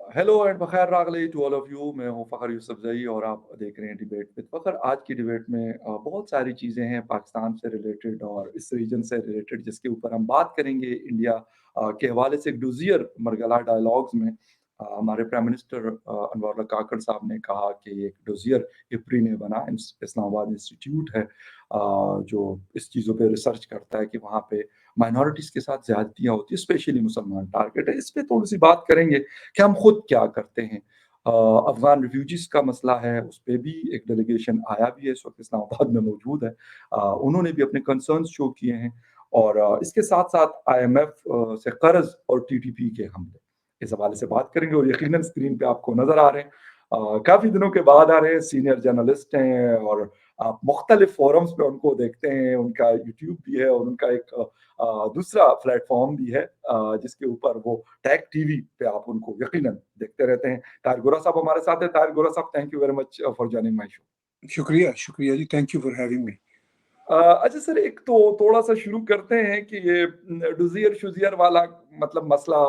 Hello and बखैर रागली to all of you. मैं हूं फ़खर यूसुफ़ज़ई और आप देख रहे हैं डिबेट विद फ़खर। आज की डिबेट में बहुत सारी चीज़ें हैं पाकिस्तान से रिलेटेड और इस रीजन से रिलेटेड, जिसके ऊपर हम बात करेंगे। इंडिया के हवाले से एक डूजियर मरगला डायलॉग्स में हमारे प्राइम मिनिस्टर अनवर काकड़ साहब ने कहा कि एक डूजियर इप्री ने बना इस्लामाबाद इंस्टीट्यूट है जो इस चीज़ों पे रिसर्च करता है कि वहाँ पे माइनॉरिटीज़ के साथ ज़्यादतियाँ होती हैं, स्पेशली मुसलमान टारगेट है। इस पे थोड़ी-सी बात करेंगे कि हम खुद क्या करते हैं। अफ़गान रिफ्यूजीज़ का मसला है, उस पे भी एक डेलीगेशन आया भी है, इस वक़्त इस्लामाबाद में मौजूद है। उन्होंने भी अपने कंसर्न्स शो किए हैं और इसके साथ-साथ आईएमएफ से कर्ज़ और टीटीपी के हमले, इस हवाले से बात करेंगे और यकीनन स्क्रीन पे आपको नज़र आ रहे हैं। काफ़ी दिनों के बाद आ रहे हैं, सीनियर जर्नलिस्ट हैं और आप मुख्तलिफ फ़ोरम्स पे उनको देखते हैं, उनका यूट्यूब भी है और उनका एक दूसरा प्लेटफ़ॉर्म भी है जिसके ऊपर वो टैग टीवी पे आप उनको यकीनन देखते रहते हैं। ताहिर गोरा साहब हमारे साथ हैं। Tahir Gora sahab, thank you very much for joining my show. शुक्रिया, शुक्रिया जी, thank you for having me. अच्छा सर, एक तो थोड़ा-सा शुरू करते हैं कि ये डुज़ियर-शुज़ियर वाला मतलब मसला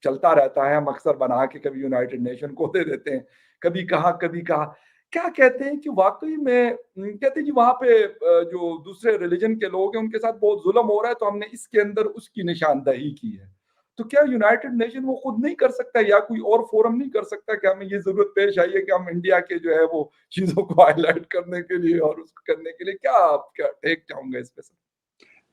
चलता रहता है। हम अक्सर बना के कभी यूनाइटेड नेशन को दे देते हैं, कभी कहाँ, कभी कहाँ। क्या कहते हैं कि वाक़ई में कहते हैं कि वहाँ पे जो दूसरे रिलिजन के लोग हैं, उनके साथ बहुत ज़ुल्म हो रहा है, तो हमने इसके अंदर उसकी निशानदही की है। तो क्या यूनाइटेड नेशन वो खुद नहीं कर सकता या कोई और फ़ोरम नहीं कर सकता कि हमें ये ज़रूरत पेश आई है कि हम इंडिया के जो है वो चीज़ों को हाइलाइट करने के लिए और उसको करने के लिए क्या आप क्या टेक चाहूँगा इस पे सर?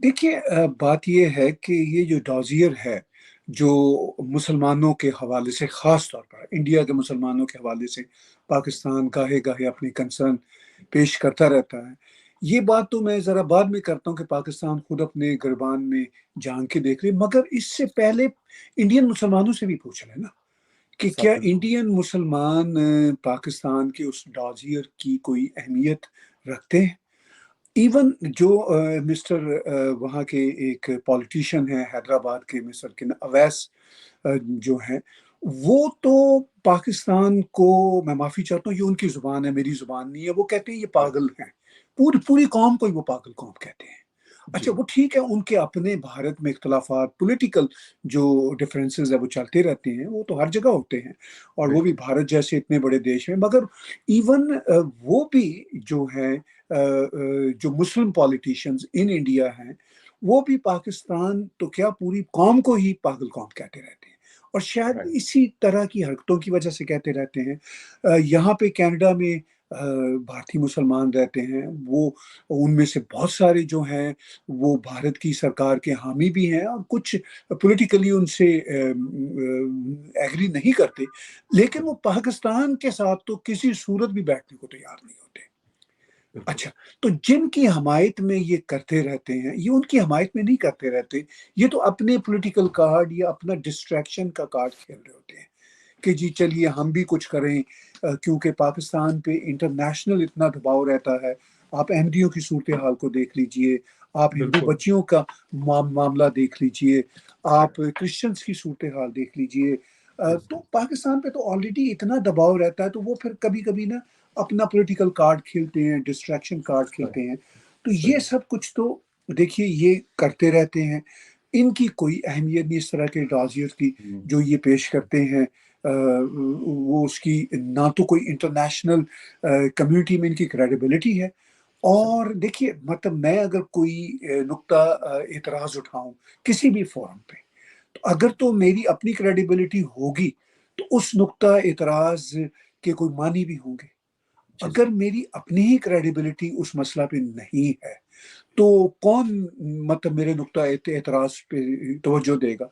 देखिए, बात ये है कि ये जो डॉज़ियर है, जो मुसलमानों के हवाले से, ख़ास तौर पर इंडिया के मुसलमानों के हवाले से पाकिस्तान गाहे-गाहे अपनी कंसर्न पेश करता रहता है। ये बात तो मैं ज़रा बाद में करता हूँ कि पाकिस्तान खुद अपने गिरबान में झाँक के देख ले, मगर इससे पहले इंडियन मुसलमानों से भी पूछ लें ना कि सर क्या बिल्कुल। इंडियन मुसलमान पाकिस्तान के उस डॉज़ियर की कोई अहमियत रखते हैं? इवन जो मिस्टर वहाँ के एक पॉलिटिशियन हैं हैदराबाद के, मिस्टर किन अवैस जो हैं, वो तो पाकिस्तान को, मैं माफ़ी चाहता हूँ, ये उनकी ज़ुबान है, मेरी ज़ुबान नहीं है, वो कहते हैं ये बिल्कुल। पागल हैं। पूरी पूरी कौम को ही वो पागल कौम कहते हैं। अच्छा, जी, वो ठीक है, उनके अपने भारत में इख्तलाफात, पॉलिटिकल जो डिफरेंसेस है वो चलते रहते हैं, वो तो हर जगह होते हैं, और वो भी बिल्कुल। भारत जैसे इतने बड़े देश में। मगर इवन वो भी जो है जो मुस्लिम पॉलिटिशियंस इन इंडिया हैं, वो भी पाकिस्तान तो क्या पूरी कौम को ही पागल कौम कहते रहते हैं, और शायद राइट। इसी तरह की हरकतों की वजह से कहते रहते हैं। यहाँ पे कनाडा में भारतीय मुसलमान रहते हैं, वो उनमें से बहुत सारे जो हैं वो भारत की सरकार के हामी भी हैं, और कुछ पॉलिटिकली उनसे एग्री नहीं करते, लेकिन वो बिल्कुल। पाकिस्तान के साथ तो किसी सूरत भी बैठने को तैयार नहीं होते। बिल्कुल। अच्छा, तो जिनकी हमायत में ये करते रहते हैं, ये उनकी हमायत में नहीं करते रहते, ये तो अपने पॉलिटिकल कार्ड या अपना डिस्ट्रैक्शन का कार्ड खेल रहे होते हैं कि जी चलिए हम भी कुछ करें, क्योंकि पाकिस्तान पे इंटरनेशनल इतना दबाव रहता है। आप अहमदियों की सूरत हाल को देख लीजिए, आप हिंदू बिल्कुल। बच्चियों का मामला देख लीजिए, आप राइट। क्रिश्चियंस की सूरत हाल देख लीजिए। तो बिल्कुल। पाकिस्तान पे तो ऑलरेडी इतना दबाव रहता है, तो वो फिर कभी कभी ना अपना पॉलिटिकल कार्ड खेलते हैं, डिस्ट्रैक्शन कार्ड सही। खेलते हैं। तो ये सही। सब कुछ तो देखिए ये करते रहते हैं, इनकी कोई अहमियत नहीं इस तरह के डॉजियर की हुँ। जो ये पेश करते हैं। वो उसकी ना तो कोई इंटरनेशनल कम्युनिटी में इनकी क्रेडिबिलिटी है। सही। और देखिए, मतलब मैं अगर कोई नुक्ता एतराज उठाऊं किसी भी फोरम पे, तो अगर तो मेरी अपनी क्रेडिबिलिटी होगी, तो उस नुक्ता एतराज के कोई मानी भी होंगे। जी, अगर सर। मेरी अपनी ही क्रेडिबिलिटी उस मसला पे नहीं है, तो कौन मतलब मेरे नुक्ता एतराज पे तवज्जो देगा?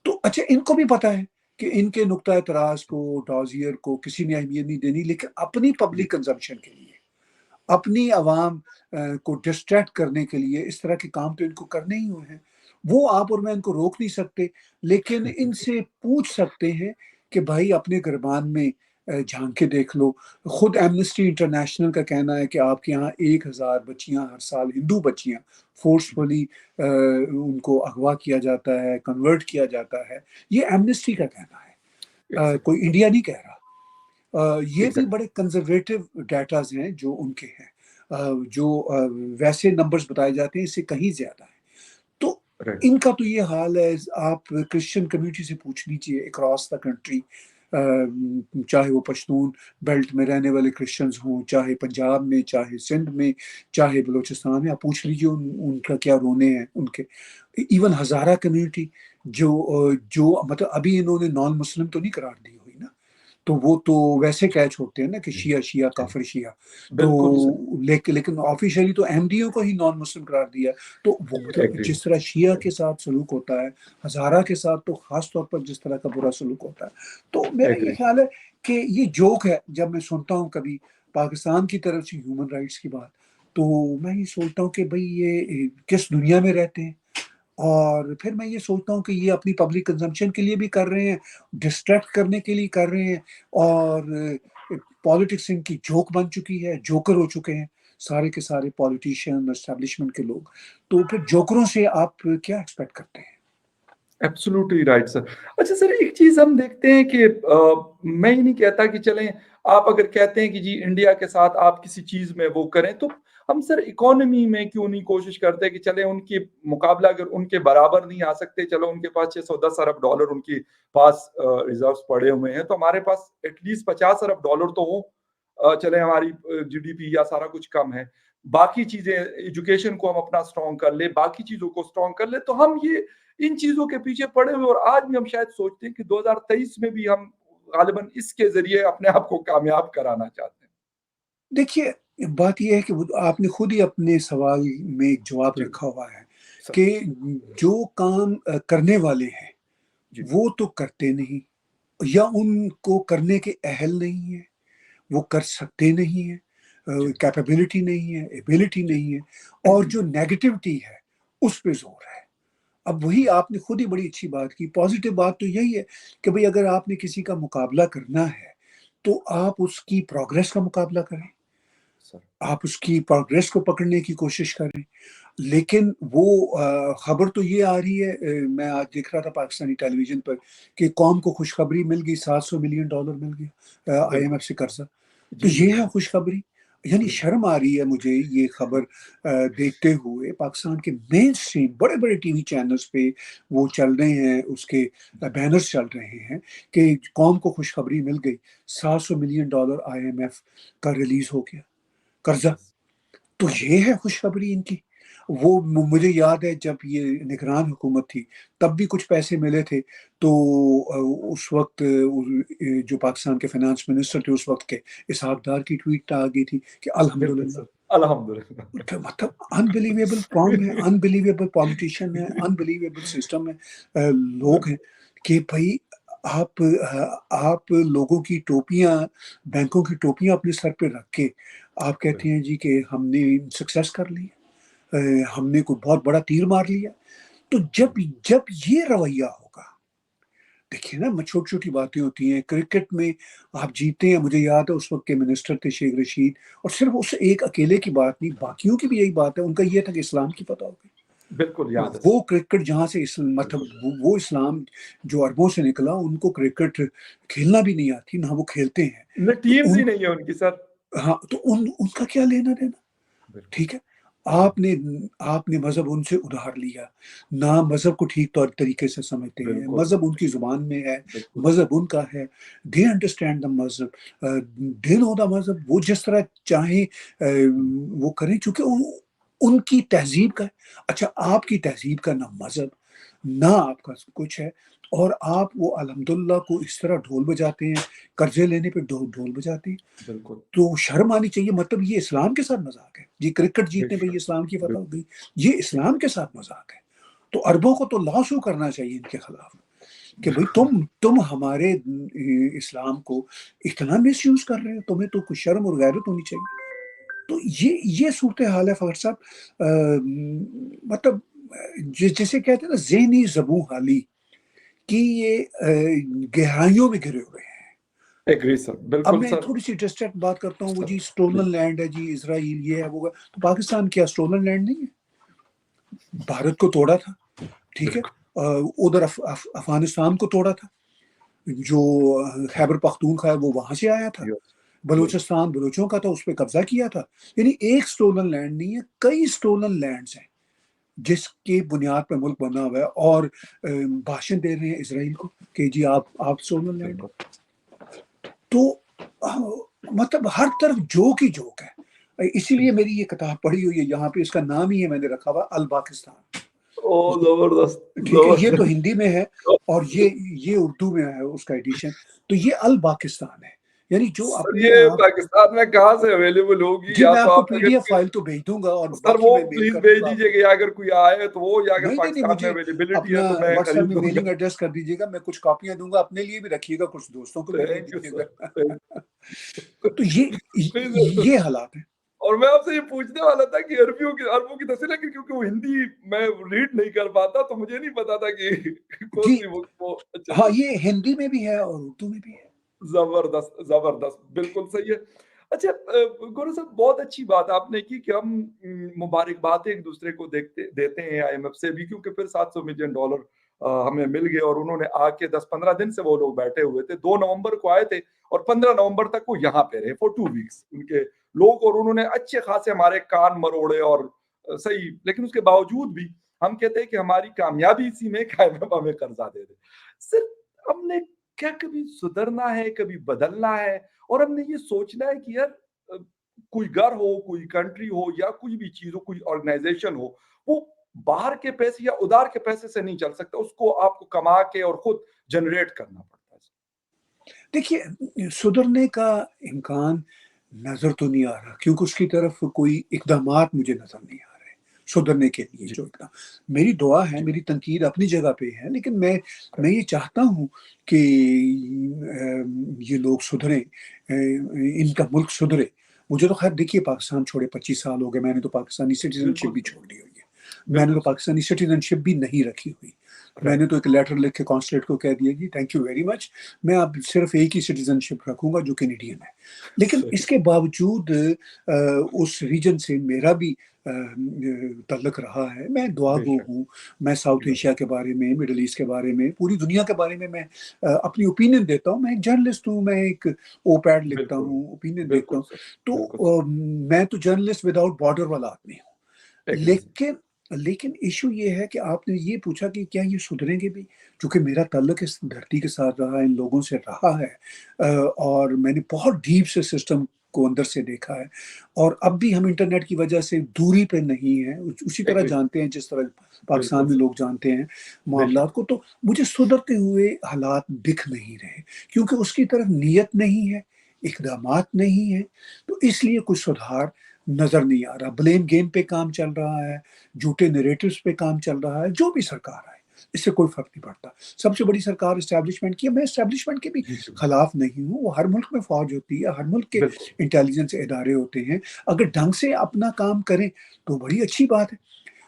तो अच्छा, इनको भी पता है कि इनके नुक्ता एतराज को, डॉजियर को किसी ने अहमियत नहीं देनी, लेकिन अपनी जी। पब्लिक कंजम्पशन के लिए, अपनी आवाम को डिस्ट्रैक्ट करने के लिए इस तरह के काम तो इनको करने ही हुए हैं। वो आप और मैं इनको रोक नहीं सकते, लेकिन इनसे पूछ सकते हैं कि भाई अपने गिरबान में झांक के देख लो। खुद एमनेस्टी इंटरनेशनल का कहना है कि आपके यहाँ 1000 बच्चियां हर साल, हिंदू बच्चियां फोर्सफुली उनको अगवा किया जाता है, कन्वर्ट किया जाता है। ये एमनेस्टी का कहना है, एग्ज़ैक्टली। कोई इंडिया नहीं कह रहा। ये भी एग्ज़ैक्टली। बड़े कंजर्वेटिव डाटाज हैं जो उनके हैं, जो वैसे नंबर्स बताए जाते हैं इससे कहीं ज्यादा है। तो राइट। इनका तो ये हाल है, आप क्रिश्चियन कम्युनिटी से पूछ लीजिए अक्रॉस द कंट्री, چاہے وہ پشتون بیلٹ میں رہنے والے کرسچنز ہوں، چاہے پنجاب میں، چاہے سندھ میں، چاہے بلوچستان میں، آپ پوچھ لیجیے ان کا کیا رونے ہیں ان کے. ایون ہزارہ کمیونٹی جو مطلب ابھی انہوں نے نان مسلم تو نہیں قرار دی ہوئی نا، تو وہ تو ویسے کیچ ہوتے ہیں نا کہ جی شیعہ شیعہ جی کافر شیعہ. تو بالکل لیکن آفیشیلی تو احمدیوں کو ہی نان مسلم قرار دیا. تو وہ مطلب ایگری جس طرح شیعہ کے ساتھ سلوک ہوتا ہے، ہزارہ کے ساتھ تو خاص طور پر جس طرح کا برا سلوک ہوتا ہے. تو میرا یہ ایگری خیال ہے کہ یہ جوک ہے. جب میں سنتا ہوں کبھی پاکستان کی طرف سے ہیومن رائٹس کی بات، تو میں یہ سوچتا ہوں کہ بھئی یہ کس دنیا میں رہتے ہیں. اور پھر میں یہ سوچتا ہوں کہ یہ اپنی پبلک کنزمپشن کے لیے بھی کر رہے ہیں، ڈسٹریکٹ کرنے کے لیے کر رہے ہیں، اور پالیٹکس ان کی جوک بن چکی ہے، جوکر ہو چکے ہیں سارے کے سارے پالیٹیشین اسٹیبلشمنٹ کے لوگ. تو پھر جوکروں سے آپ کیا ایکسپیکٹ کرتے ہیں؟ Absolutely right sir. اچھا سر، ایک چیز ہم دیکھتے ہیں کہ میں یہ نہیں کہتا کہ چلیں آپ اگر کہتے ہیں کہ جی انڈیا کے ساتھ آپ کسی چیز میں وہ کریں، تو ہم سر اکانومی میں کیوں نہیں کوشش کرتے کہ چلیں ان کی مقابلہ اگر ان کے برابر نہیں آ سکتے، چلو ان کے پاس $610 ارب ان کے پاس ریزروز پڑے ہوئے ہیں، تو ہمارے پاس ایٹ لیسٹ $50 ارب تو ہوں. چلے ہماری جی ڈی پی یا سارا کچھ کم ہے، باقی چیزیں ایجوکیشن کو ہم اپنا اسٹرانگ کر لیں، باقی چیزوں کو اسٹرانگ کر لیں، تو ہم یہ ان چیزوں کے پیچھے پڑے ہوئے. اور آج بھی ہم شاید سوچتے ہیں کہ 2023 میں بھی ہم غالباً اس کے ذریعے اپنے آپ کو کامیاب کرانا چاہتے ہیں. دیکھیے، بات یہ ہے کہ آپ نے خود ہی اپنے سوال میں ایک جواب جی رکھا ہوا ہے سر. کہ جو کام کرنے والے ہیں جی وہ تو کرتے نہیں، یا ان کو کرنے کے اہل نہیں ہیں، وہ کر سکتے نہیں ہیں، جی کیپیبلٹی نہیں ہے، ایبلٹی جی نہیں ہے. اور جو نیگیٹیوٹی ہے اس پہ زور ہے. اب وہی آپ نے خود ہی بڑی اچھی بات کی. پازیٹیو بات تو یہی ہے کہ بھئی اگر آپ نے کسی کا مقابلہ کرنا ہے تو آپ اس کی پروگریس کا مقابلہ کریں، سر. آپ اس کی پروگریس کو پکڑنے کی کوشش کریں. لیکن وہ خبر تو یہ آ رہی ہے، میں آج دیکھ رہا تھا پاکستانی ٹیلی ویژن پر، کہ قوم کو خوشخبری مل گئی، $700 ملین مل گیا آئی ایم بالکل. ایف سے قرضہ. تو جی یہ ہے بالکل خوشخبری. یعنی بالکل. شرم آ رہی ہے مجھے یہ خبر دیکھتے ہوئے. پاکستان کے مین اسٹریم بڑے بڑے ٹی وی چینلز پہ وہ چل رہے ہیں، اس کے جی بینرز چل رہے ہیں کہ قوم کو خوشخبری مل گئی، $700 ملین آئی ایم ایف کا ریلیز ہو گیا قرضہ. یس. تو یہ ہے خوشخبری ان کی. وہ مجھے یاد ہے جب یہ نگران حکومت تھی تب بھی کچھ پیسے ملے تھے، تو اس وقت جو پاکستان کے فائنانس منسٹر تھے اس وقت کے، اسحاق ڈار کی ٹویٹ آ گئی تھی کہ بالکل الحمدللہ. سر. الحمدللہ. مطلب انبلیویبل قوم ہے، انبلیویبل پالیٹیشین ہے، انبلیویبل سسٹم ہے، لوگ ہیں کہ بھائی آپ لوگوں کی ٹوپیاں، بینکوں کی ٹوپیاں اپنے سر پہ رکھ کے آپ کہتے ہیں جی کہ ہم نے سکسیس کر لی، ہم نے کوئی بہت بڑا تیر مار لیا. تو جب یہ رویہ ہوگا، دیکھیے نا، چھوٹی چھوٹی باتیں ہوتی ہیں. کرکٹ میں آپ جیتے ہیں، مجھے یاد ہے اس وقت کے منسٹر تھے شیخ رشید، اور صرف اس ایک اکیلے کی بات نہیں، باقیوں کی بھی یہی بات ہے. ان کا یہ تھا کہ اسلام کی فتح ہو گئی. بالکل یاد ہے سر. وہ کرکٹ جہاں سے مطلب بالکل. وہ اسلام جو عربوں سے نکلا، ان کو کرکٹ کھیلنا بھی نہیں آتی، نہ وہ کھیلتے ہیں. نہ تو ٹیمز ان ہی نہیں ہے ان کی سر. ہاں تو ان کا کیا لینا دینا. بالکل. ٹھیک ہے، آپ نے مذہب ان سے ادھار لیا، نہ مذہب کو ٹھیک طریقے سے سمجھتے ہیں. بالکل. مذہب ان کی زبان میں ہے، بالکل. مذہب ان کا ہے. دے انڈرسٹینڈ دا مذہب، دے نو دا مذہب. وہ جس طرح چاہیں وہ کریں، چونکہ ان کی تہذیب کا ہے. اچھا، آپ کی تہذیب کا نہ مذہب نہ آپ کا کچھ ہے، اور آپ وہ الحمدللہ کو اس طرح ڈھول بجاتے ہیں، قرضے لینے پہ ڈھول بجاتے ہیں. بالکل. تو شرم آنی چاہیے. مطلب یہ اسلام کے ساتھ مذاق ہے جی. کرکٹ بے جیتنے پہ یہ شک. اسلام کی فتح بالکل. ہو گئی، یہ اسلام کے ساتھ مذاق ہے. تو عربوں کو تو لا شو کرنا چاہیے ان کے خلاف کہ بھئی تم ہمارے اسلام کو اتنا مس یوز کر رہے ہو، تمہیں تو کچھ شرم اور غیرت ہونی چاہیے. تو یہ صورتحال ہے فخر صاحب. مطلب جسے کہتے ہیں نا ذہنی زبوں حالی کی، یہ گہرائیوں میں گرے ہوئے ہیں. ایگری سر. اب بالکل میں سر. تھوڑی سی ڈسٹریکٹ بات کرتا ہوں. وہ سر جی پلیز. اسٹولن لینڈ ہے جی، اسرائیل یہ ہے وہ ہے. تو پاکستان کیا اسٹولن لینڈ نہیں ہے؟ بھارت کو توڑا تھا، ٹھیک ہے. بالکل. ادھر افغانستان کو توڑا تھا، جو خیبر پختونخوا ہے وہ وہاں سے آیا تھا. یس. یس. بلوچستان بلوچوں کا تھا، اس پہ قبضہ کیا تھا. یعنی ایک اسٹولن لینڈ نہیں ہے، کئی اسٹولن لینڈز ہیں جس کی بنیاد پہ ملک بنا ہوا ہے. اور بھاشن دے رہے ہیں اسرائیل کو کہ جی آپ اسٹولن لینڈ. بالکل. تو मतलब हर तरफ जोक ही जोक है। इसीलिए मेरी ये किताब पढ़ी हुई है, यहाँ पे इसका नाम ही है मैंने रखा हुआ अल पाकिस्तान। ओ जबरदस्त, ठीक है, ये तो जबरदस्त। हिंदी में है और ये उर्दू में है उसका एडिशन। तो ये अल पाकिस्तान है, यानी जो सर अपने ये आप। पाकिस्तान में कहाँ से अवेलेबल होगी? जी या मैं तो आपको आप अगर पीडीएफ फाइल तो भेज दूंगा और सर बाकी वो मैं मेल प्लीज कर भेज दूंगा आपको। दीजिएगा, या अगर कोई आए तो वो, या अगर नहीं, पाकिस्तान में मुझे अवेलेबिलिटी है अपना तो मैं व्हाट्सएप खरीद में लूंगा। मेलिंग एड्रेस कर दीजिएगा, मैं कुछ कॉपियां दूंगा, अपने लिए भी रखिएगा, कुछ दोस्तों को भी दे थैंक यू सर, दीजिएगा। थैंक तो यू। ये हालात है। और मैं आपसे ये पूछने वाला था कि अरबों की तफसीर है कि क्योंकि वो हिंदी मैं रीड नहीं कर पाता, तो मुझे नहीं पता था कि कौन जी सी बुक वो। अच्छा हाँ, अच्छा, ये हिंदी में भी है और उर्दू में भी है। जबरदस्त, जबरदस्त, बिल्कुल सही है। अच्छा गौरव साहब, बहुत अच्छी बात आपने की कि हम मुबारकबाद एक दूसरे को देखते देते हैं आईएमएफ से भी, क्योंकि फिर $700 मिलियन हमें मिल गए, और उन्होंने आके 10-15 दिन से वो लोग बैठे हुए थे। 2 नवंबर को आए थे और 15 नवंबर तक वो यहाँ पे रहे फॉर 2 वीक्स उनके लोग, और उन्होंने अच्छे खासे हमारे कान मरोड़े और सही। लेकिन उसके बावजूद भी हम कहते हैं कि हमारी कामयाबी इसी में कि आईएमएफ हमें कर्जा दे दे। सिर्फ हमने क्या कभी सुधरना है, कभी बदलना है, और हमने ये सोचना है कि यार अ, कोई घर हो, कोई कंट्री हो, या कोई भी चीज हो, कोई ऑर्गेनाइजेशन हो, वो बाहर के पैसे या उधार के पैसे से नहीं चल सकता, उसको आपको कमा के और खुद जनरेट करना पड़ता है। देखिए, सुधरने का इम्कान नज़र तो नहीं आ रहा, क्योंकि उसकी तरफ कोई इक़दामात मुझे नज़र नहीं आ रहे, सुधरने के लिए जी जो इक़दाम। मेरी दुआ है, जी मेरी तनकीद अपनी जगह पे है, लेकिन मैं करेक्ट, ये चाहता हूँ कि ये लोग सुधरें, इनका मुल्क सुधरे। मुझे तो ख़ैर देखिए पाकिस्तान छोड़े 25 साल हो गए, मैंने तो पाकिस्तानी सिटीज़नशिप बिल्कुल भी सही, छोड़ दी हुई है। मैंने तो बिल्कुल सही, पाकिस्तानी सिटीज़नशिप भी नहीं रखी हुई। मैंने राइट, तो एक लेटर लिख के कॉन्सुलेट को कह दिया, जी थैंक यू वेरी मच, मैं अब सिर्फ एक ही सिटीजनशिप रखूंगा जो कैनेडियन है। लेकिन सही, इसके बावजूद उस रीजन से मेरा भी तल्लक रहा है। मैं दुआ गो बेशक, हूँ। मैं साउथ एशिया बिल्कुल, के बारे में, मिडल ईस्ट के बारे में, पूरी दुनिया के बारे में मैं अपनी ओपिनियन देता हूँ। मैं एक जर्नलिस्ट हूँ, मैं एक ओपैड लिखता बिल्कुल, हूँ, ओपिनियन देता बिल्कुल हूँ। सर, तो बिल्कुल सर, मैं तो जर्नलिस्ट विदाउट बॉर्डर वाला आदमी हूँ। एग्री, लेकिन लेकिन इशू ये है कि आपने ये पूछा कि क्या ये सुधरेंगे भी? चूँकि मेरा ताल्लुक इस धरती के साथ रहा है, इन लोगों से रहा है, और मैंने बहुत डीप से सिस्टम को अंदर से देखा है, और अब भी हम इंटरनेट की वजह से दूरी पे नहीं हैं, उसी तरह एग्री, जानते हैं जिस तरह पाकिस्तान बिल्कुल में सर, लोग जानते हैं बेशक, मामलात को। तो मुझे सुधरते हुए हालात दिख नहीं रहे, क्योंकि उसकी तरफ नीयत नहीं है, इक़दामात नहीं है, तो इसलिए कुछ सुधार नज़र नहीं आ रहा। ब्लेम गेम पे काम चल रहा है, झूठे नैरेटिव्स पे काम चल रहा है, जो भी सरकार आए, इससे कोई फ़र्क नहीं पड़ता। सबसे बड़ी सरकार एस्टेब्लिशमेंट की है, मैं एस्टेब्लिशमेंट के भी जी जी, खिलाफ नहीं हूँ। वो हर मुल्क में फ़ौज होती है, हर मुल्क के बिल्कुल, इंटेलिजेंस इदारे होते हैं। अगर ढंग से अपना काम करें, तो बड़ी अच्छी बात है।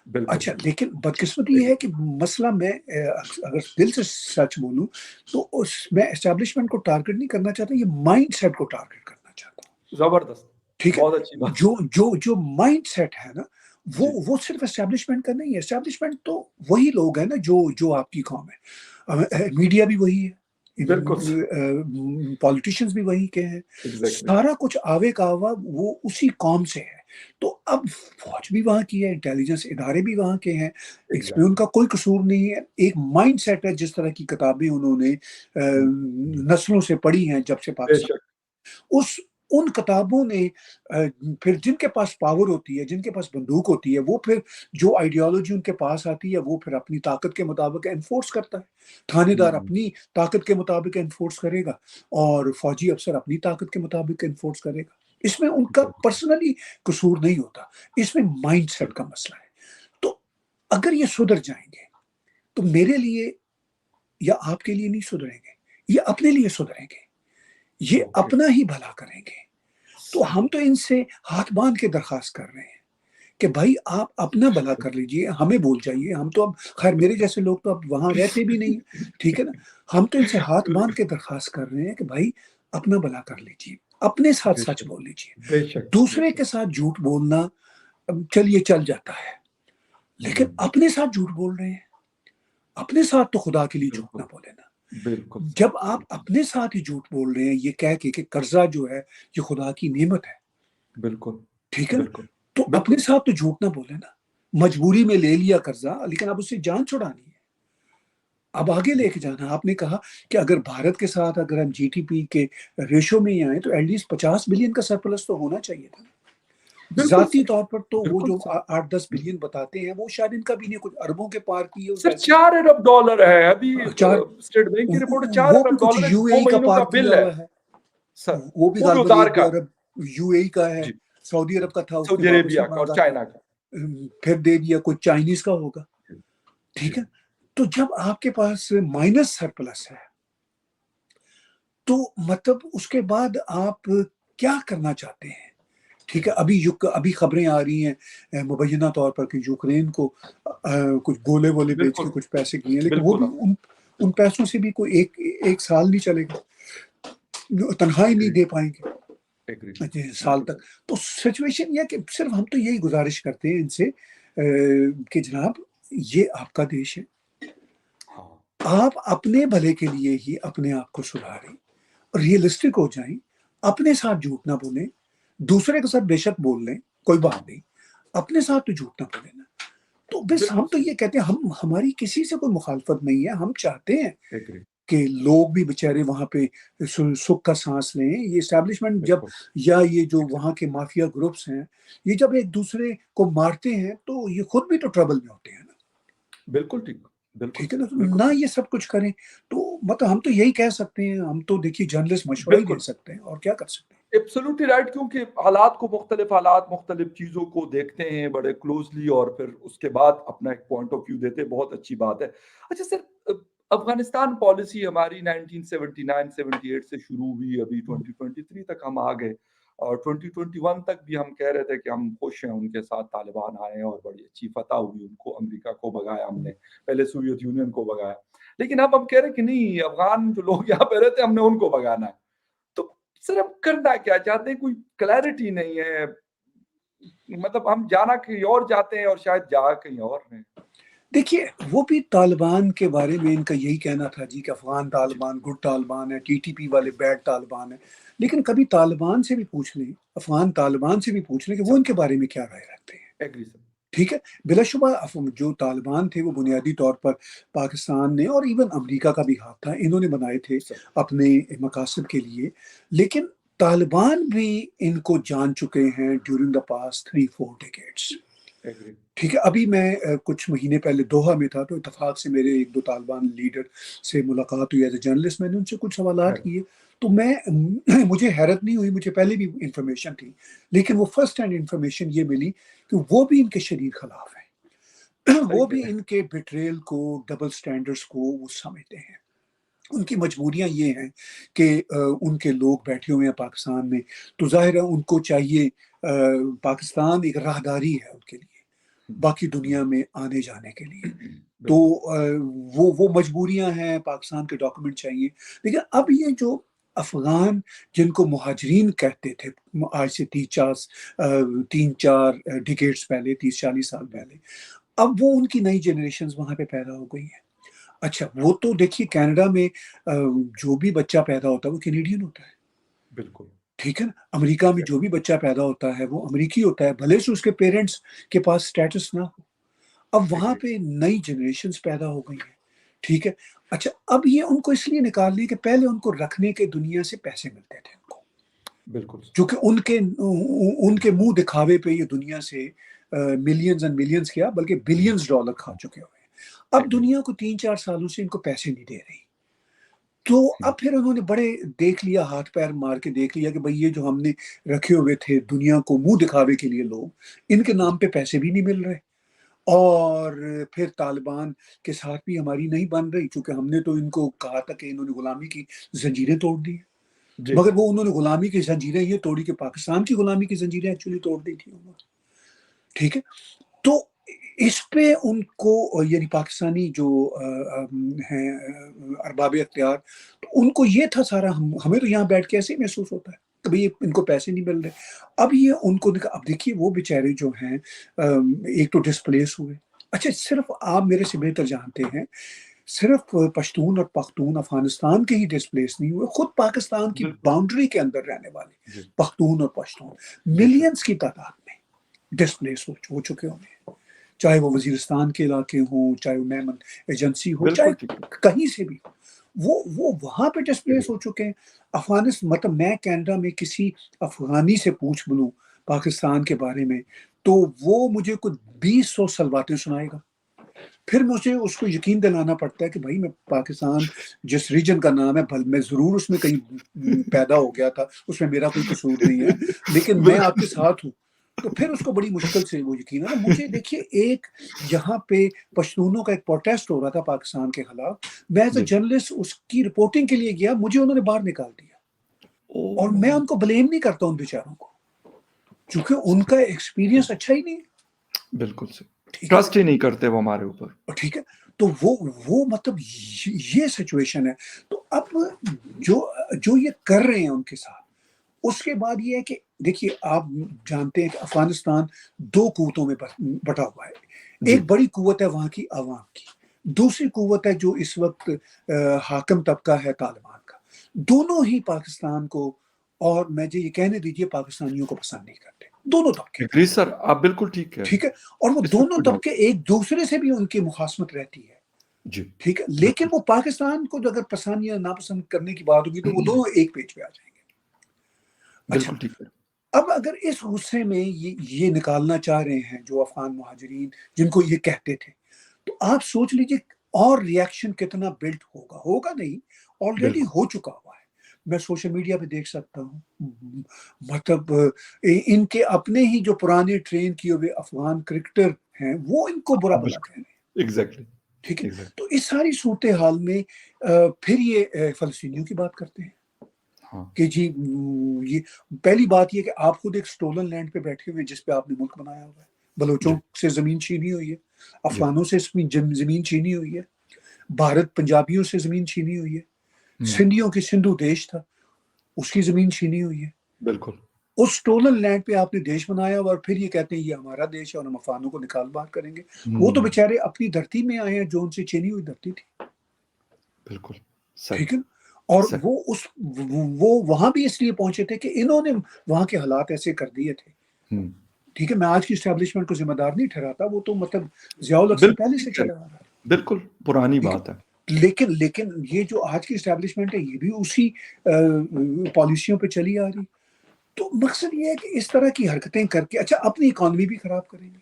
बिल्कुल अच्छा, सर, लेकिन बदकिस्मती ये एग्री, है कि मसला मैं अगर दिल से सच बोलूँ, तो उस मैं एस्टेब्लिशमेंट को टारगेट नहीं करना चाहता, ये माइंडसेट को टारगेट करना चाहता हूँ। जबरदस्त, ठीक है? बहुत अच्छी बात, जो माइंडसेट है ना, जी, वो सिर्फ़ एस्टेब्लिशमेंट का नहीं है। एस्टेब्लिशमेंट तो वही लोग हैं ना जो आपकी कौम है। मीडिया भी वही है। बिल्कुल सर, पॉलिटिशियंस भी वही के हैं। एग्जैक्टली, सारा कुछ आवे-कावा वो उसी कौम से है। तो अब फ़ौज भी वहाँ की है, इंटेलिजेंस इदारे भी वहाँ के हैं, इसमें एग्जैक्टली, उनका कोई कसूर नहीं है। एक माइंडसेट है, जिस तरह की किताबें उन्होंने नस्लों से पढ़ी हैं जब से पाकिस्तान, बेशक, उस उन किताबों ने फिर जिनके पास पावर होती है, जिनके पास बंदूक होती है, वो फिर जो आइडियोलॉजी उनके पास आती है, वो फिर अपनी ताकत के मुताबिक एनफोर्स करता है। थानेदार हुँ, अपनी ताकत के मुताबिक एनफोर्स करेगा और फौजी अफ़सर अपनी ताकत के मुताबिक एनफोर्स करेगा। इसमें उनका बिल्कुल, पर्सनली कसूर नहीं होता, इसमें माइंडसेट का बिल्कुल, मसला है। तो अगर ये सुधर जाएँगे, तो मेरे लिए या आपके लिए नहीं सुधरेंगे, ये अपने लिए सुधरेंगे, ये ओके, अपना ही भला करेंगे। तो सही हम है, तो इनसे हाथ बांध के दरखास्त कर रहे हैं कि भाई आप अपना भला कर लीजिए, हमें भूल जाइए। हम तो अब खैर मेरे जैसे लोग तो अब वहाँ रहते भी नहीं हैं, ठीक है ना? हम तो इनसे हाथ बांध बिल्कुल, के दरखास्त कर रहे हैं कि भाई अपना भला कर लीजिए, अपने साथ सच बेशक, बोल लीजिए। बेशक, दूसरे बेशक, के साथ झूठ बोलना चलिए चल जाता है, लेकिन हुँ, अपने साथ झूठ बोल रहे हैं, अपने साथ तो खुदा के लिए झूठ ना बिल्कुल, बोले ना। बिल्कुल सर, जब आप बिल्कुल, अपने साथ ही झूठ बोल रहे हैं ये कह के कि कर्जा जो है ये खुदा की नेमत है, बिल्कुल, ठीक है ना? बिल्कुल, तो अपने बिल्कुल, साथ तो झूठ ना बोले ना। मजबूरी में ले लिया कर्जा, लेकिन अब उससे जान छुड़ानी है। अब आगे लेके जाना, आपने कहा कि अगर भारत के साथ अगर हम जीडीपी के रेशो में ही आए तो एटलीस्ट 50 बिलियन का सरप्लस तो होना चाहिए था। बिल्कुल ज़ाती सर, तौर पर तो वो बिल्कुल जो सर। 8-10 बिलियन बताते हैं वो शायद इनका भी नहीं, कुछ अरबों के पार की है वो सर पैसे। 4 अरब डॉलर है अभी, चार, स्टेट बैंक की रिपोर्ट है 4 वो भी अरब कुछ डॉलर है, 2 यूएई का महीनों का पार किया बिल है हुआ है, सर, वो भी वो भी गालबन उधार 1-2 का। अरब यूएई का है, जी, सऊदी अरब का था, उसने सऊदी वापस अरेबिया नहीं का और मांगा, चाइना का। फिर दे दिया, कुछ चाइनीज का होगा, जी, ठीक है। तो जब आपके पास माइनस सरप्लस है तो मतलब उसके बाद आप क्या करना चाहते हैं? ठीक है, अभी खबरें आ रही हैं मुबैना तौर पर कि यूक्रेन को कुछ गोले वोले बेच के बिल्कुल, कुछ पैसे किए हैं, लेकिन वो बिल्कुल भी उन उन पैसों से भी कोई एक साल नहीं चलेगा, तनख्वाही नहीं एग्री, दे पाएंगे एग्री, साल बिल्कुल तक। सर। तो सिचुएशन ये कि सिर्फ हम तो यही गुजारिश करते हैं इनसे कि जनाब ये आपका देश है, हाँ, आप अपने भले के लिए ही अपने आप को सुधारें, रियलिस्टिक हो जाएं, अपने साथ झूठ ना बोलें, दूसरे के साथ बेशक बोल लें, कोई बात नहीं, अपने साथ तो झूठ ना बोले ना। तो बस बिल्कुल हम तो सही, ये कहते हैं, हम हमारी किसी से कोई मुखालफत नहीं है, हम चाहते हैं एग्री, कि लोग भी बेचारे वहाँ पे सुख का सांस लें। ये एस्टैब्लिशमेंट जब, बिल्कुल, या ये जो एग्री, वहाँ के माफिया ग्रुप्स हैं, ये जब एक दूसरे को मारते हैं तो ये खुद भी तो ट्रबल में होते हैं ना, बिल्कुल ठीक, बिल्कुल ठीक है सर, ना। तो बिल्कुल ना सही, ये सब कुछ करें, तो मतलब हम तो यही कह सकते हैं, हम तो देखिए जर्नलिस्ट मशवरा ही दे बिल्कुल। सकते हैं और क्या कर सकते हैं। एब्सोल्युटली राइट, क्योंकि हालात मुख्तलिफ चीज़ों को देखते हैं बड़े क्लोज़ली और फिर उसके बाद अपना एक पॉइंट ऑफ व्यू देते हैं, बहुत अच्छी बात है। अच्छा सर, अफ़गानिस्तान पॉलिसी हमारी 1979-78 से शुरू हुई, अभी 2023 तक हम आ गए और 2021 तक भी हम कह रहे थे कि हम खुश हैं उनके साथ तालिबान आए और बड़ी अच्छी फ़तह हुई, उनको अमेरिका को भगाया हमने, पहले सोवियत यूनियन को भगाया। लेकिन अब हम कह रहे हैं कि नहीं, अफ़गान जो लोग यहाँ पे रहते हैं हमने उनको भगाना है। तो सर हम करना क्या चाहते हैं? कोई क्लैरिटी नहीं है। मतलब हम जाना कहीं और चाहते हैं और शायद जा कहीं और रहे हैं। देखिए, वो भी तालिबान के बारे में इनका यही कहना था जी कि अफ़गान जी, तालिबान गुड तालिबान है, टीटीपी वाले बैड तालिबान है। लेकिन कभी तालिबान से भी पूछ लें, अफ़गान तालिबान से भी पूछ लें कि वो सर, इनके बारे में क्या राय रखते हैं, एग्री सर। ठीक है? बिलाशुबा जो तालिबान थे वो बुनियादी तौर पर पाकिस्तान ने और इवन अमेरिका का भी हाथ था, इन्होंने बनाए थे सर, अपने मकासद के लिए। लेकिन तालिबान भी इनको जान चुके हैं during the past 3-4 decades. Agree. ठीक है, अभी मैं कुछ महीने पहले दोहा में था तो इत्तेफाक से मेरे 1-2 तालिबान लीडर से मुलाकात हुई एज़ अ जर्नलिस्ट, मैंने उनसे कुछ सवालात खैर, किए, तो मुझे हैरत नहीं हुई, मुझे पहले भी इन्फॉर्मेशन थी, लेकिन वो फर्स्ट हैंड इन्फॉर्मेशन ये मिली कि वो भी इनके शदीद खिलाफ हैं। सही वो कह भी रहे हैं। इनके बिट्रेयल को, डबल स्टैंडर्ड्स को वो समझते हैं। उनकी मजबूरियाँ ये हैं कि उनके लोग बैठे हुए हैं पाकिस्तान में, तो ज़ाहिर है उनको चाहिए, पाकिस्तान एक राहदारी है उनके लिए, जी, बाकी जी। दुनिया में आने-जाने के लिए। तो बिल्कुल, वो मजबूरियाँ हैं, पाकिस्तान के डॉक्यूमेंट चाहिए। देखिए, अब ये जो अफ़गान जिनको मुहाजिरीन कहते थे, आज से 3-4 डिकेड्स पहले, 30-40 साल जी, पहले, अब वो उनकी नई जनरेशन्स वहाँ पे पैदा हो गई हैं। अच्छा, वो तो देखिए कनाडा में जो भी बच्चा पैदा होता है वो कैनेडियन होता है, बिल्कुल, ठीक है ना? अमेरिका में जो एग्ज़ैक्टली। भी बच्चा पैदा होता है वो अमेरिकी होता है, भले से उसके पेरेंट्स के पास स्टेटस ना हो। अब वहाँ एग्री, पे नई जनरेशन्स पैदा हो गई हैं, ठीक है? अच्छा, अब ये उनको इसलिए निकाल लिए कि पहले उनको रखने के दुनिया से पैसे मिलते थे उनको, बिल्कुल सर। क्योंकि उनके मुँह दिखावे पे ये दुनिया से मिलियंस एंड मिलियंस क्या बल्कि बिलियंस डॉलर खा चुके हुए हैं। अब एग्री, दुनिया को 3-4 सालों से इनको पैसे नहीं दे रही। तो हुँ, अब फिर उन्होंने बड़े देख लिया, हाथ पैर मार के देख लिया कि भई ये जो हमने रखे हुए थे दुनिया को मुँह दिखावे के लिए लोग, इनके जी, नाम पे पैसे भी नहीं मिल रहे। और फिर तालिबान के साथ भी हमारी नहीं बन रही, चूँकि हमने तो इनको कहा था कि इन्होंने गुलामी की ज़ंजीरें तोड़ दी हैं। जी, मगर वो उन्होंने गुलामी की ज़ंजीरें ये तोड़ी कि पाकिस्तान की गुलामी की ज़ंजीरें एक्चुअली तोड़ दी थी उन्होंने, ठीक है? तो इस पे उनको यानी पाकिस्तानी जो हैं अरबाब इख्तियार, तो उनको ये था सारा, हमें तो यहाँ बैठ के ऐसे ही महसूस होता है कि भई इनको पैसे नहीं मिल रहे। अब ये उनको अब देखिए वो बेचारे जो हैं एक तो डिस्प्लेस हुए। अच्छा, सिर्फ़ आप मेरे से बेहतर जानते हैं, सिर्फ़ पश्तून और पख्तून अफ़गानिस्तान के ही डिस्प्लेस नहीं हुए, खुद पाकिस्तान की बिल्कुल, बाउंड्री के अंदर रहने वाले जी, पख्तून और पश्तून जी सर, मिलियंस की तादाद में डिस्प्लेस हो चुके हुए हैं। چاہے وہ وزیرستان کے علاقے ہوں، چاہے وہ میمن ایجنسی ہو، چاہے بالکل ٹھیک ہے۔ کہیں سے بھی وہ وہاں پہ ڈسپلیس ہو چکے ہیں۔ افغانستان مطلب میں کینیڈا میں کسی افغانی سے پوچھ لوں پاکستان کے بارے میں تو وہ مجھے کچھ 200 سلواتیں سنائے گا، پھر مجھے اس کو یقین دلانا پڑتا ہے کہ بھائی میں پاکستان جس ریجن کا نام ہے میں ضرور اس میں کہیں پیدا ہو گیا تھا، اس میں میرا کوئی قصور نہیں ہے، لیکن میں آپ کے بالکل ساتھ ہوں، تو پھر اس کو بڑی مشکل سے وہ یقین ہے نا۔ مجھے دیکھیے ایک یہاں پہ پشتونوں کا ایک پروٹیسٹ ہو رہا تھا پاکستان کے خلاف، میں ایز اے جی۔ جرنلسٹ اس کی رپورٹنگ کے لیے گیا، مجھے انہوں نے باہر نکال دیا، اور میں اوہ! ان کو بلیم نہیں کرتا ان بیچاروں کو، چونکہ ان کا ایکسپیرینس اچھا ہی نہیں ہے، بالکل صحیح، ٹھیک ہے نا۔ ٹرسٹ ہی نہیں کرتے وہ ہمارے اوپر۔ ٹھیک ہے، تو وہ مطلب یہ سچویشن ہے۔ تو اب جو یہ کر رہے ہیں ان کے ساتھ، اس کے بعد یہ ہے کہ دیکھیے آپ جانتے ہیں کہ افغانستان 2 قوتوں میں بٹا ہوا ہے، جی، ایک بڑی قوت ہے وہاں کی عوام کی، دوسری قوت ہے جو اس وقت حاکم طبقہ ہے طالبان کا، دونوں ہی پاکستان کو، اور مجھے یہ کہنے دیجیے پاکستانیوں کو پسند نہیں کرتے، دونوں طبقے، ایگری سر، آپ بالکل ٹھیک کہہ رہے ٹھیک ہیں، ہے، اور وہ اس میں دونوں کوئی ڈاؤٹ طبقے ایک دوسرے سے بھی ان کی مخاصمت رہتی ہے، جی، ٹھیک ہے، لیکن بالکل وہ پاکستان کو اگر پسند یا ناپسند کرنے کی بات ہوگی تو وہ دونوں ایک پیج پہ آ جائیں گے۔ اچھا، بالکل ٹھیک ہے۔ اب اگر اس غصے میں یہ نکالنا چاہ رہے ہیں جو افغان مہاجرین جن کو یہ کہتے تھے، تو آپ سوچ لیجئے اور ریاکشن کتنا بلٹ ہوگا نہیں، آلریڈی بالکل، ہو چکا ہوا ہے، میں سوشل میڈیا پہ دیکھ سکتا ہوں، مطلب ان کے اپنے ہی جو پرانے ٹرین کیے ہوئے افغان کرکٹر ہیں وہ ان کو برا ہاں، بلا کہہ رہے ہیں، بالکل، ایگزیکٹلی، ٹھیک ہے۔ ایگزیکٹلی، تو اس ساری صورتحال میں پھر یہ فلسطینیوں کی بات کرتے ہیں ہاں، کہ جی یہ پہلی بات یہ کہ آپ خود ایک سٹولن لینڈ پہ بیٹھے ہوئے جس پہ آپ نے ملک بنایا ہوا ہے، بلوچوں جی، سے زمین چھینی ہوئی ہے، جی، افغانوں سے زمین چھینی ہوئی ہے، بھارت پنجابیوں سے زمین چھینی ہوئی ہے، ہوں، سندھیوں کی سندھو دیش تھا اس کی زمین چھینی ہوئی ہے، بالکل، اس سٹولن لینڈ پہ آپ نے دیش بنایا ہوا اور پھر یہ کہتے ہیں یہ ہمارا دیش ہے اور ہم افغانوں کو نکال باہر کریں گے۔ وہ تو ہوں، بیچارے اپنی دھرتی میں آئے ہیں جو ان سے چھینی ہوئی دھرتی تھی، بالکل، صحیح، ٹھیک ہے، اور صحیح، وہ وہاں بھی اس لیے پہنچے تھے کہ انہوں نے وہاں کے حالات ایسے کر دیے تھے، ہوں، ٹھیک ہے۔ میں آج کی اسٹیبلشمنٹ کو ذمہ دار نہیں ٹھہراتا، وہ تو مطلب ضیاء الحق سے بالکل پہلے سے ٹھیک ہے، چلا آ رہا ہے، بالکل پرانی ٹھیک بات ہے، ہے، لیکن یہ جو آج کی اسٹیبلشمنٹ ہے یہ بھی اسی پالیسیوں پہ چلی آ رہی، تو مقصد یہ ہے کہ اس طرح کی حرکتیں کر کے اچھا اپنی اکانومی بھی خراب کریں گے۔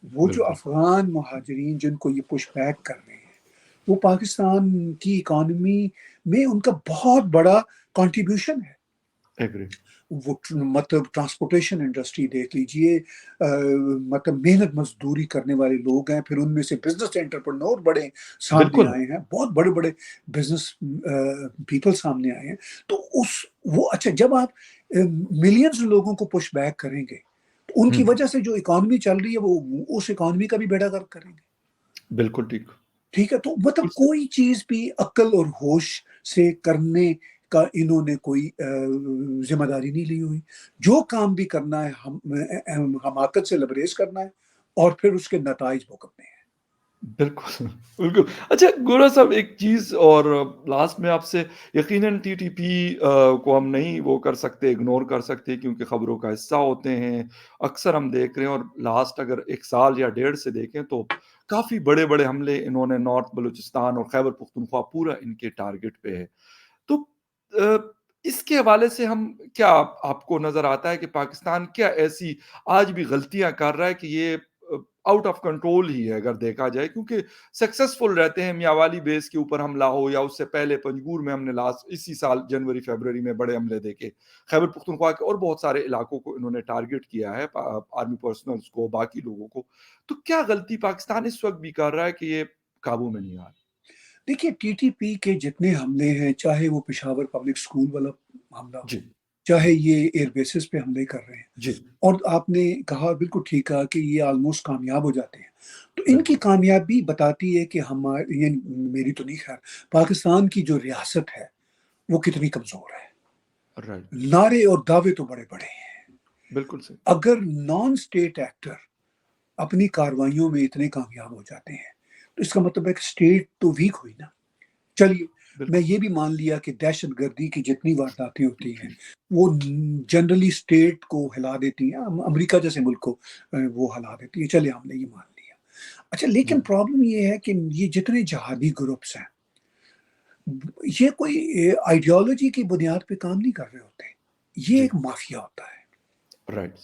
وہ جو بالکل، افغان مہاجرین جن کو یہ پش بیک کر رہے ہیں وہ پاکستان کی اکانومی میں ان کا بہت بڑا کنٹریبیوشن ہے، ایگری، وہ مطلب ٹرانسپورٹیشن انڈسٹری دیکھ لیجئے، مطلب محنت مزدوری کرنے والے لوگ ہیں، پھر ان میں سے بزنس انٹرپرنور بڑے سامنے بالکل، آئے ہیں، بہت بڑے بڑے بزنس پیپل سامنے آئے ہیں، تو وہ اچھا جب آپ ملینز لوگوں کو پش بیک کریں گے تو ان کی ہوں، وجہ سے جو اکانومی چل رہی ہے وہ اس اکانومی کا بھی بیڑا غرق کریں گے، بالکل ٹھیک، ٹھیک ہے۔ تو مطلب بالکل صحیح، کوئی چیز بھی عقل اور ہوش سے کرنے کا انہوں نے کوئی ذمہ داری نہیں لی ہوئی، جو کام بھی کرنا ہے حماقت سے لبریز کرنا ہے اور پھر اس کے نتائج بھگتنے ہیں۔ بالکل، بالکل۔ اچھا گورا صاحب ایک چیز اور لاسٹ میں آپ سے یقیناً ٹی ٹی پی کو ہم نہیں وہ کر سکتے، اگنور کر سکتے کیونکہ خبروں کا حصہ ہوتے ہیں، اکثر ہم دیکھ رہے ہیں اور لاسٹ اگر 1 سال یا 1.5 سے دیکھیں تو کافی بڑے-بڑے حملے انہوں نے نارتھ بلوچستان اور خیبر پختونخوا پورا ان کے ٹارگٹ پہ ہے۔ تو آ، اس کے حوالے سے ہم کیا آپ کو نظر آتا ہے کہ پاکستان کیا ایسی آج بھی غلطیاں کر رہا ہے کہ یہ آؤٹ آف کنٹرول ہی ہے اگر دیکھا جائے کیونکہ سکسیسفل رہتے ہیں میاوالی بیس کے اوپر حملہ ہو یا اس سے پہلے پنجگور میں ہم نے لاسٹ اسی سال جنوری فیبروری میں بڑے حملے دیکھے، خیبر پختونخوا کے اور بہت سارے علاقوں کو انہوں نے ٹارگٹ کیا ہے آرمی پرسنلز کو باقی لوگوں کو، تو کیا غلطی پاکستان اس وقت بھی کر رہا ہے کہ یہ قابو میں نہیں آ رہا؟ دیکھیے ٹی ٹی پی کے جتنے حملے ہیں چاہے وہ پشاور پبلک اسکول والا حملہ ہو، جی، چاہے یہ ایئر بیسز پہ حملے کر رہے ہیں، جی، اور آپ نے کہا بالکل ٹھیک کہا کہ یہ آلموسٹ کامیاب ہو جاتے ہیں، تو ان کی بالکل، کامیابی بتاتی ہے کہ ہماری یہ میری تو نہیں خیر پاکستان کی جو ریاست ہے وہ کتنی کمزور ہے، رائٹ، نعرے اور دعوے تو بڑے بڑے ہیں، بالکل صحیح، اگر نان اسٹیٹ ایکٹر اپنی کاروائیوں میں اتنے کامیاب ہو جاتے ہیں تو اس کا مطلب ہے کہ اسٹیٹ تو ویک ہوئی نا۔ چلیے میں بالکل، یہ بھی مان لیا کہ دہشت گردی کی جتنی وارداتیں ہوتی ہیں وہ جنرلی اسٹیٹ کو ہلا دیتی ہیں، امریکہ جیسے ملک کو وہ ہلا دیتی ہیں، چلے ہم نے یہ مان لیا، اچھا لیکن جی، پرابلم یہ ہے کہ یہ جتنے جہادی گروپس ہیں یہ کوئی آئیڈیالوجی کی بنیاد پہ کام نہیں کر رہے ہوتے، یہ جی، ایک مافیا ہوتا ہے رائٹ،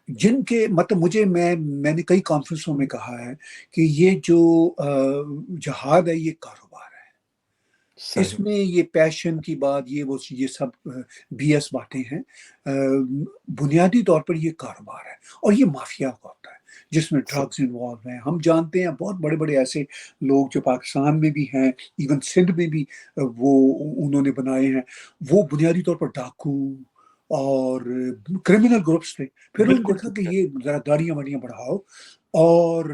جن کے مطلب میں نے کئی کانفرنسوں میں کہا ہے کہ یہ جو جہاد ہے یہ کاروبار ہے، اس صحیح، میں یہ پیشن کی بات یہ سب بی ایس باتیں ہیں، بنیادی طور پر یہ کاروبار ہے اور یہ مافیا ہوتا ہے جس میں صحیح، ڈرگز انوالو ہیں، ہم جانتے ہیں بہت بڑے بڑے ایسے لوگ جو پاکستان میں بھی ہیں، ایون سندھ میں بھی وہ انہوں نے بنائے ہیں، وہ بنیادی طور پر ڈاکو اور کرمنل گروپس تھے، پھر انہوں نے بالکل دیکھا کہ ٹھیک ہے، یہ ذرا داڑیاں واڑیاں بڑھاؤ اور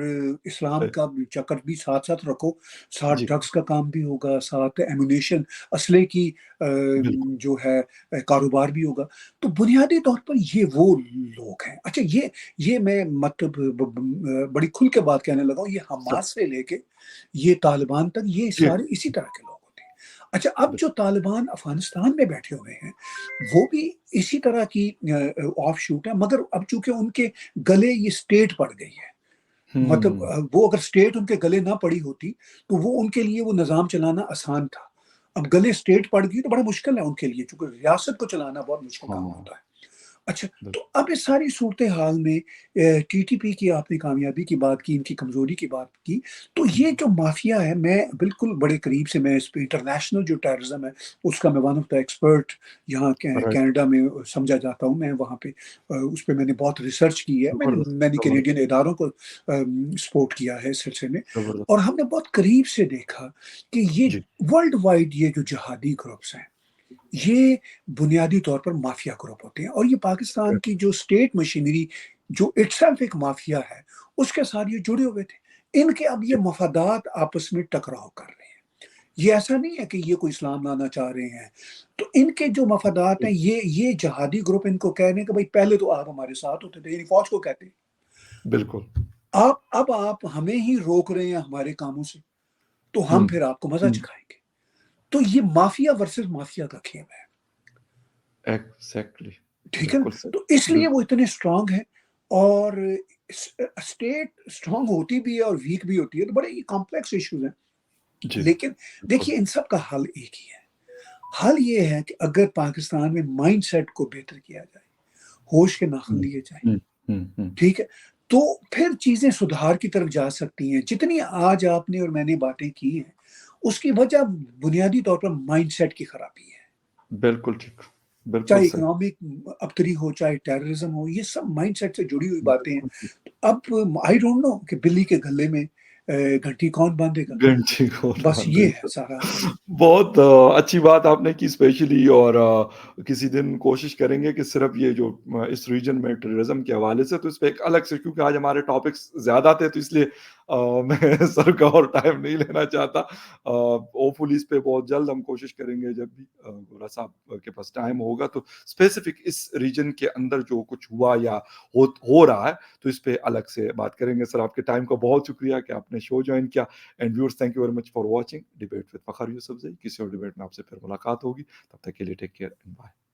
اسلام صحیح، کا بھی چکر بھی ساتھ ساتھ رکھو، ساتھ جی، ڈرگس کا کام بھی ہوگا، ساتھ ایمونیشن اسلحے کی بالکل، جو ہے کاروبار بھی ہوگا، تو بنیادی طور پر یہ وہ لوگ ہیں۔ اچھا یہ میں مطلب بڑی کھل کے بات کہنے لگا ہوں، یہ صح حماس سے لے کے یہ طالبان تک یہ جی، سارے اسی طرح کے لوگ ہوتے ہیں۔ اچھا اب بال جو طالبان افغانستان میں بیٹھے ہوئے ہیں وہ بھی اسی طرح کی آف شوٹ ہے، مگر اب چونکہ ان کے گلے یہ اسٹیٹ پڑ گئی ہے، مطلب ہوں، وہ اگر اسٹیٹ ان کے گلے نہ پڑی ہوتی تو وہ ان کے لیے وہ نظام چلانا آسان تھا، اب گلے اسٹیٹ پڑ گئی تو بڑا مشکل ہے ان کے لیے، چونکہ ریاست کو چلانا بہت مشکل کام ہاں، ہوتا ہے۔ اچھا بال تو اب اس ساری صورتحال میں ٹی ٹی پی کی آپ نے کامیابی کی بات کی، ان کی کمزوری کی بات کی، تو یہ جو مافیا ہے میں بالکل بڑے قریب سے میں اس پہ انٹرنیشنل جو ٹیررزم ہے اس کا میں ون آف دا ایکسپرٹ یہاں رائٹ، کینیڈا میں سمجھا جاتا ہوں، میں وہاں پہ اس پہ میں نے بہت ریسرچ کی ہے، زبردست، میں نے زبردست، کینیڈین اداروں کو سپورٹ کیا ہے اس سلسلے میں، زبردست، اور ہم نے بہت قریب سے دیکھا کہ یہ جی، ورلڈ وائڈ یہ جو جہادی گروپس ہیں یہ بنیادی طور پر مافیا گروپ ہوتے ہیں، اور یہ پاکستان رائٹ، کی جو اسٹیٹ مشینری جو اٹسیلف ایک مافیا ہے اس کے ساتھ یہ جڑے ہوئے تھے، ان کے اب یہ جی، مفادات آپس میں ٹکراؤ کر رہے ہیں، یہ ایسا نہیں ہے کہ یہ کوئی اسلام لانا چاہ رہے ہیں، تو ان کے جو مفادات ہیں یہ جہادی گروپ ان کو کہہ رہے ہیں کہ بھائی پہلے تو آپ ہمارے ساتھ ہوتے تھے، یعنی فوج کو کہتے ہیں بالکل، اب آپ ہمیں ہی روک رہے ہیں ہمارے کاموں سے، تو ہم ہوں، پھر آپ کو مزہ ہوں، چکھائیں گے، تو یہ مافیا ورسز مافیا کا کھیل ہے، ایگزیکٹلی، ٹھیک ہے نا، بالکل صحیح، تو اس لیے بالکل، وہ اتنے اسٹرانگ ہیں، اور اسٹیٹ اسٹرانگ ہوتی بھی ہے اور ویک بھی ہوتی ہے، تو بڑے کمپلیکس ایشوز ہیں، جی، لیکن بالکل، دیکھیے ان سب کا حل ایک ہی ہے، حل یہ ہے کہ اگر پاکستان میں مائنڈ سیٹ کو بہتر کیا جائے، ہوش کے ناخن ہوں، لیے جائیں، ہوں، ہوں، ہوں، ٹھیک ہے، تو پھر چیزیں سدھار کی طرف جا سکتی ہیں، جتنی آج آپ نے اور میں نے باتیں کی ہیں اس کی وجہ بنیادی طور پر مائنڈ سیٹ کی خرابی ہے، بالکل ٹھیک، بالکل چاہے صحیح، اکنامک ابتری ہو چاہے ٹیررزم ہو، یہ سب مائنڈ سیٹ سے جڑی ہوئی باتیں ہیں، بالکل ٹھیک، اب آئی ڈونٹ نو کہ بلی کے گلے میں گھنٹی کون باندھے گا، گھنٹی کو بس باندھ یہ رہی ہے ہے۔ سارا۔ بہت اچھی بات آپ نے کی اسپیشلی، اور کسی دن کوشش کریں گے کہ صرف یہ جو اس ریجن میں ٹیررزم کے حوالے سے تو اس پہ ایک الگ سے، کیونکہ آج ہمارے ٹاپکس زیادہ تھے تو اس لیے میں سر کا اور ٹائم نہیں لینا چاہتا، ہوپ فلی اس پہ بہت جلد ہم کوشش کریں گے، جب بھی گورا صاحب کے پاس ٹائم ہوگا تو اسپیسیفک اس ریجن کے اندر جو کچھ ہوا یا ہو رہا ہے تو اس پہ الگ سے بات کریں گے۔ سر آپ کے ٹائم کا بہت شکریہ کہ آپ نے شو جوائن کیا، and viewers thank you very much for watching debate with فخر یوسف زئی۔ کسی اور ڈیبیٹ میں آپ سے پھر ملاقات ہوگی، تب تک کے لیے ٹیک کیئر اینڈ بائے۔